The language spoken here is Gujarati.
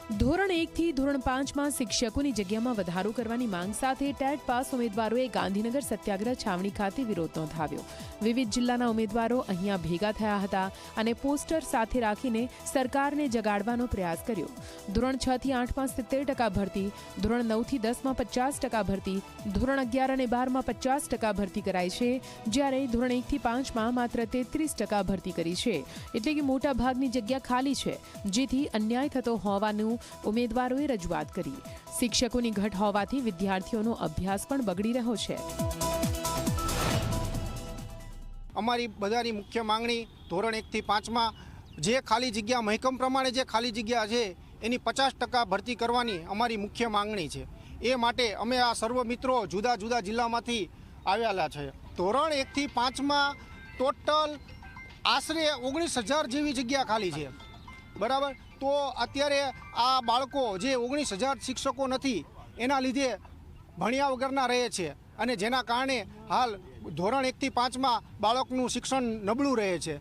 ધોરણ 1 થી ધોરણ 5 માં શિક્ષકોની જગ્યામાં વધારો કરવાની માંગ સાથે ટેટ પાસ ઉમેદવારોએ ગાંધીનગર સત્યાગ્રહ છાવણી ખાતે વિરોધ નોંધાવ્યો। વિવિધ જિલ્લાના ઉમેદવારો અહીંયા ભેગા થયા હતા અને પોસ્ટર સાથે રાખીને સરકારને જગાડવાનો પ્રયાસ કર્યો। ધોરણ 6 થી 8 માં 70% ભરતી, ધોરણ 9 થી 10 માં 50% ભરતી, ધોરણ 11 અને 12 માં 50% ભરતી કરાઈ છે, જ્યારે ધોરણ 1 થી 5 માં માત્ર 33% ભરતી કરી છે। એટલે કે મોટા ભાગની જગ્યા ખાલી છે, જેથી અન્યાય થતો હોવાનું ઉમેદવારોએ રજૂઆત કરી। શિક્ષકોની ઘટ હોવાથી વિદ્યાર્થીઓનો અભ્યાસ પણ બગડી રહ્યો છે। અમારી બધાની મુખ્ય માંગણી ધોરણ 1 થી 5 માં જે ખાલી જગ્યા મહેકમ પ્રમાણે જે ખાલી જગ્યા છે એની 50% ભરતી કરવાની અમારી મુખ્ય માંગણી છે। એ માટે અમે આ સર્વ મિત્રો જુદા જુદા જિલ્લામાંથી આવેલા છે। ધોરણ 1 થી 5 માં ટોટલ આશરે 19,000 જેવી જગ્યા ખાલી છે, બરાબર। તો અત્યારે આ બાળકો જે 19,000 શિક્ષકો નથી એના લીધે ભણ્યા વગરના રહે છે અને જેના કારણે હાલ ધોરણ 1 થી 5 માં બાળકનું શિક્ષણ નબળું રહે છે।